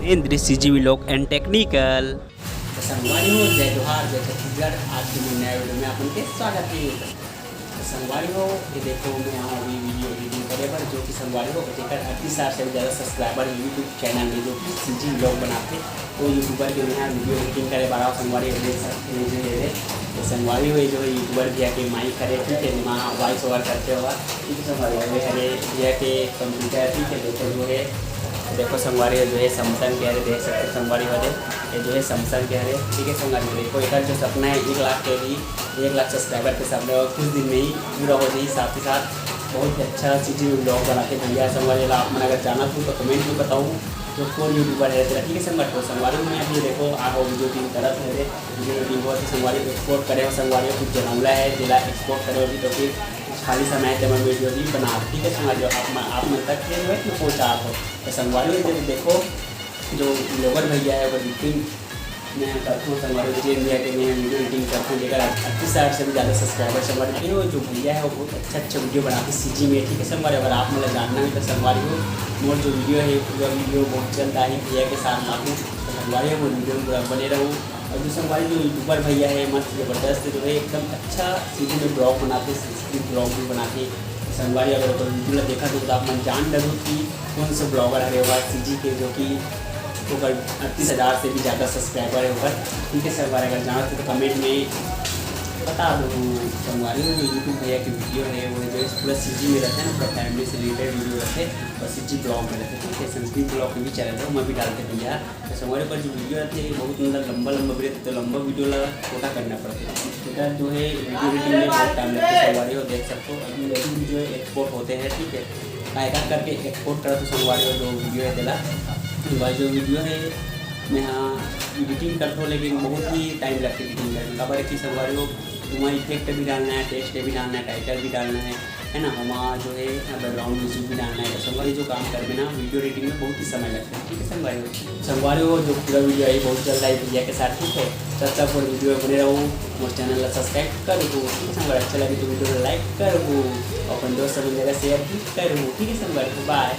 सुरेंद्र सीजीवी लोक and technical. संगवारी हो जय जोहार जय छत्तीसगढ़। आज के नया वीडियो में अपन के स्वागत है। संगवारी हो ये देखो मैं यहाँ अभी वीडियो एडिटिंग करे पर जो कि संगवारी हो जेकर 38,000 से ज़्यादा सब्सक्राइबर यूट्यूब चैनल में जो कि सीजी ब्लॉग बनाते वो यूट्यूबर के यहाँ वीडियो एडिटिंग करे बड़ा संगवारी हो देख सकते हैं जो है संगवारी हो जो यूट्यूबर भैया के माइक करे ठीक है वहाँ वॉइस ओवर करते हुआ ठीक है संगवारी हो हरे भैया के कंप्यूटर ठीक है देखो जो है देखो संगवारी जो है सैमसंग के देख सकते संगवारी वाले ये जो है सैमसंग के ठीक है संगवारी देखो एक जो सपना है 1 लाख के भी 1 लाख सब्सक्राइबर के सपने और कुछ दिन में ही पूरा हो जाए। साथ ही साथ बहुत ही अच्छा सीजी ब्लॉग बनाते भैया संगवारी आप मैंने अगर जाना तो कमेंट में बताऊँ जो कौन यूट्यूबर है तेरा ठीक है संगवारी तो संगवारी में अभी देखो आप वीडियो टीम तरफ है वीडियो टीम बहुत ही संगवारी एक्सपोर्ट करे संगवारी कुछ जनौला है जिला एक्सपोर्ट करे अभी तो फिर खाली समय जब मैं वीडियो भी बना ठीक है संगवारी आप मन तक जो है पहुँचा हो तो संगवारी जब देखो जो ब्लॉगर भैया है वो एडिटिंग मैं करता हूँ संगवारी भैया के मैं वीडियो एडिटिंग करता हूँ लेकर 38,000 से भी ज़्यादा सब्सक्राइबर संगवारी वो जो भैया है वो बहुत अच्छा वीडियो बनाते सीजी में ठीक है संगवारी अगर आप मतलब जानना है तो संगवारी हो मोर जो वीडियो है पूरा वीडियो बहुत चलता है भैया के साथ लाखों तो संगवारी है वो वीडियो पूरा बने रहूँ और जो संगवारी जो यूट्यूबर भैया है मस्त ज़बरदस्त जो है एकदम अच्छा सीजी में ब्लॉग बनाते संस्कृत ब्लॉग भी बनाते संगवारी अगर तो वीडियो देखा तो आप मन जान डरो कि कौन सा ब्लॉगर है होगा सीजी के जो कि ऊपर 38,000 से भी ज़्यादा सब्सक्राइबर है ऊपर ठीक है संगवारी अगर जाना तो कमेंट में बता दो संगवारी में जो यूट्यूब भैया की वीडियो है वो जो पूरा सीजी में रहता है ना पूरा फैमिली से रिलेटेड वीडियो रहते और सीजी ब्लॉग में रहते ठीक है संस्कृत ब्लॉग में भी चैनल है मैं भी डालते भैया तो संगवारी पर जो वीडियो रहते हैं बहुत मतलब लंबा भी रहते तो लंबा वीडियो लगा छोटा करना पड़ता है छोटा जो है वीडियो एडिटिंग में बहुत टाइम लगता है संगवारी हो देख सकते हो अभी भी जो है एक्सपोर्ट होते हैं ठीक है एक करके एक्सपोर्ट करा तो संगवारी जो वीडियो है दिला जो वीडियो है मैं यहाँ एडिटिंग करता हूँ लेकिन बहुत ही टाइम लगता है एडिटिंग करने खबर है कि संगवारी हो तुम्हारी इफेक्ट भी डालना है टेक्स्ट भी डालना है टाइटल भी डालना है ना वहाँ जो है बैकग्राउंड म्यूजिक भी डालना है तो संगवारी जो काम कर में ना वीडियो एडिटिंग में बहुत ही समय लगता है ठीक है संगवारी हो जो पूरा वीडियो है बहुत जल्द आई भैया के साथ ठीक है तब तक वीडियो बने रहूँ मोर चैनल को सब्सक्राइब कर दो ठीक है संगवारी अच्छा लगे तो वीडियो को लाइक कर दो अपन दोस्त सब जगह शेयर भी कर ठीक है संगवारी बाय।